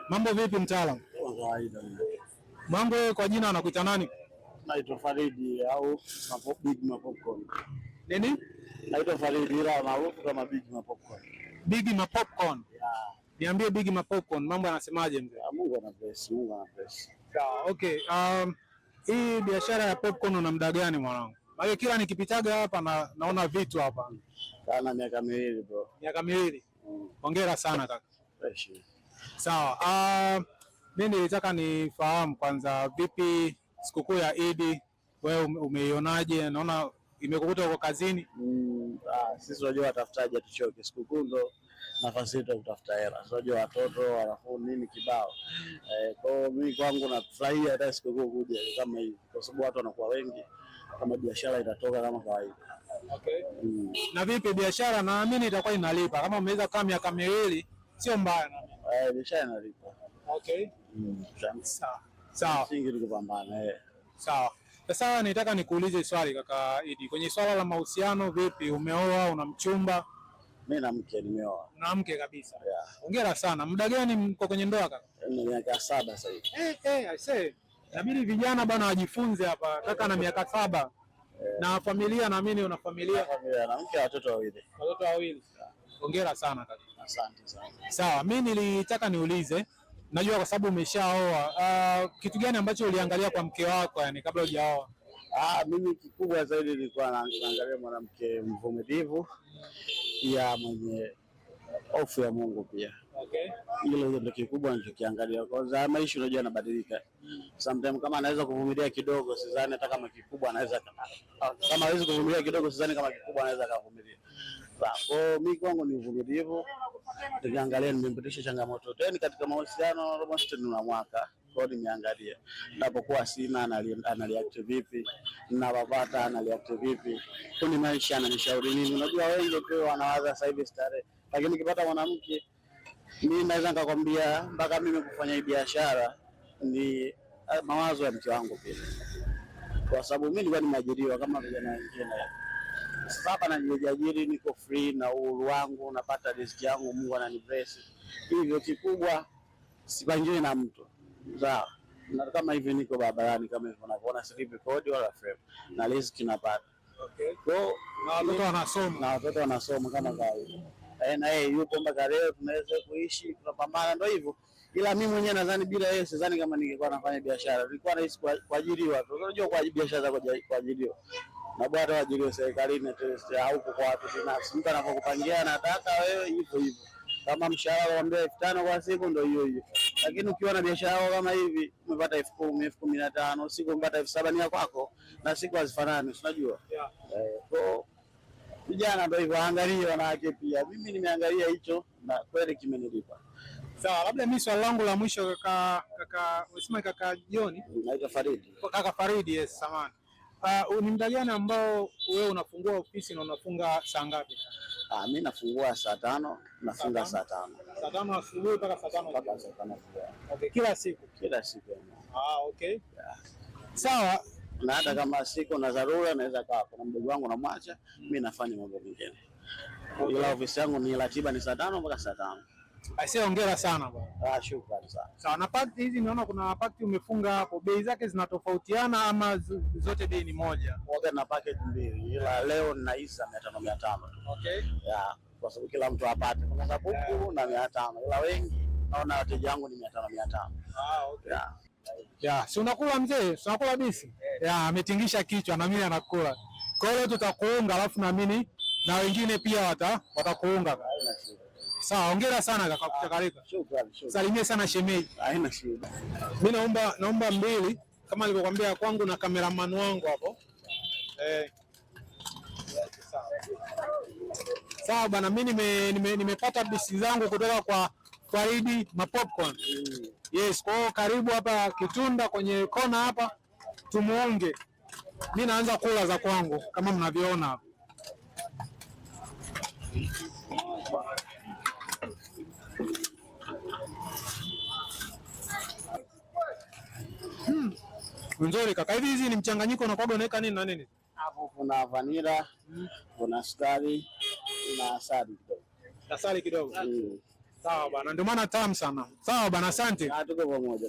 Mambo vipi mtaalamu? Kawaida. Mambo, kwa jina anakuita nani? Naitwa Faridi au Big Mapopcorn. Nini? Naitwa Faridi ila maarufu kama Big Mapopcorn. Big Mapopcorn. Yeah. Niambie Big Mapopcorn, mambo yanasemaje mzee? Mungu ana bless, Mungu ana bless. Sawa, okay. Hii biashara ya popcorn una muda gani mwanangu? Maana kila nikipitaga hapa naona vitu hapa. Kana miaka miwili bro. Miaka miwili. Hongera sana kaka. Fresh. Sawa. Mimi nilitaka nifahamu kwanza, vipi sikukuu ya Eid wewe umeionaje? Naona imekukuta uko kazini. Sisi tunajua watafutaji atuchoke. Sikukuu ndo nafasi yetu ya kutafuta hela. Tunajua watoto wanafunzi nini kibao. Kwa hiyo mimi kwangu nafurahia hata sikukuu kuja kama hivi kwa sababu watu wanakuwa wengi, kama biashara itatoka kama kawaida. Okay. Na vipi biashara, naamini itakuwa inalipa kama umeweza kama miaka miwili, sio mbaya na mimi. Biashara inalipa. Okay. Sawa. Sawa. Singi tukupambana. Sawa. Sasa nitaka nikuulize swali kaka Idi. Kwenye swala la mahusiano vipi, umeoa, una mchumba? Mimi na mke nimeoa. Na mke kabisa. Yeah. Hongera sana. Muda gani mko kwenye ndoa kaka? Ni miaka 7 sasa hivi. I say. Inabidi vijana bwana wajifunze hapa. Kaka na miaka 7. Na familia, naamini una familia. Familia na mke, watoto wawili. Watoto wawili. Hongera sana kaka. Asante sana. Sawa, mimi nilitaka niulize, najua kwa sababu umeshaoa, kitu gani ambacho uliangalia kwa mke wako yani kabla hujaoa? Mimi kikubwa zaidi nilikuwa naangalia mwanamke mvumilivu, pia mwenye hofu ya Mungu pia. Okay. Hilo ndio kikubwa nilichokiangalia. Kwanza maisha unajua yanabadilika. Sometimes kama anaweza kuvumilia kidogo, sidhani hata kama kikubwa anaweza, kama hawezi kuvumilia kidogo, sidhani kama kikubwa anaweza kuvumilia. Kwa mimi kwangu ni uvumilivu. Nikiangalia nimempitisha changamoto tena katika mahusiano almost na mwaka. Kwa hiyo nimeangalia napokuwa sina analiact vipi, ninapopata analiact vipi, kuni maisha ananishauri nini. Unajua wengi tu wanawaza sasa hivi starehe, lakini nikipata mwanamke mimi naweza nikakwambia mpaka mimi kufanya hii biashara ni mawazo ya mke wangu pia, kwa sababu mimi nilikuwa nimeajiriwa kama vijana wengine. Sasa hapa najiajiri, niko free na uhuru wangu, napata riziki yangu, Mungu ananibless. Hivyo kikubwa sipangiwi na mtu. Sawa. Na kama hivi niko barabarani kama hivyo unavyoona, silipi kodi wala frame na riziki napata. Okay. Kwa na watoto wanasoma kama kawaida. Na yeye yupo mpaka leo tunaweza kuishi, tunapambana ndio hivyo. Ila mimi mwenyewe nadhani bila yeye sidhani kama ningekuwa nafanya biashara. Nilikuwa naishi kuajiriwa tu. Unajua kwa biashara za kuajiriwa. Na bado waajiriwa serikalini au kwa watu binafsi. Mtu anapokupangia anataka wewe hivyo hivyo. Kama mshahara wa 5,000 kwa siku ndio hiyo hiyo. Lakini ukiwa na biashara kama hivi umepata 10,000, 15,000, siku umepata 7,000 ni kwako na siku hazifanani, unajua? Yeah. Kwa vijana ndio hivyo, angalia wanawake pia. Mimi nimeangalia hicho na kweli kimenilipa. Sawa, labda mimi swali langu la mwisho kaka unasema kaka John? Naitwa Faridi. Kaka Faridi, yes, samahani. Ni muda gani ambao wewe unafungua ofisi na unafunga saa ngapi? Mimi nafungua saa 5, nafunga saa 5. Saa 5 asubuhi mpaka saa 5. Mpaka saa 5. Okay, kila siku. Kila siku. Okay. Yeah. Sawa. Na hata kama siku na dharura naweza kaa kuna mdogo wangu namwacha, mimi nafanya mambo mengine. Okay. Ila ofisi yangu ni ratiba ni saa 5 mpaka saa 5. Aisee, hongera sana bwana. Shukrani sana. Sawa, na pakti hizi naona kuna pakti umefunga hapo, bei zake zinatofautiana ama zote bei ni moja? Moja na package mbili, ila leo ninaisa 500 tu. Okay. Yeah, kwa sababu kila mtu apate kwa sababu na 500, ila wengi naona wateja wangu ni 500. Okay. Yeah, si unakula mzee, si unakula bisi? Yeah, ametingisha kichwa na mimi anakula. Kwa hiyo tutakuunga, alafu naamini na wengine pia watakuunga. Sawa, hongera sana kaka kuchakarika. Shukrani. Salimia sana shemeji. Haina shida. Mimi naomba mbili kama nilivyokuambia kwangu na cameraman wangu hapo. Sawa bana, mimi nimepata bisi zangu kutoka kwa Faridi Mapopcorn. Yes, kwa karibu hapa Kitunda kwenye kona hapa tumuonge. Mimi naanza kula za kwangu kama mnavyoona hapa. Nzuri kaka. Hizi ni mchanganyiko na kwaga unaweka nini na nini? Hapo kuna vanilla, kuna sukari na asali kidogo. Asali kidogo. Sawa bana, ndio maana tamu sana. Sawa bana, asante. Tuko pamoja.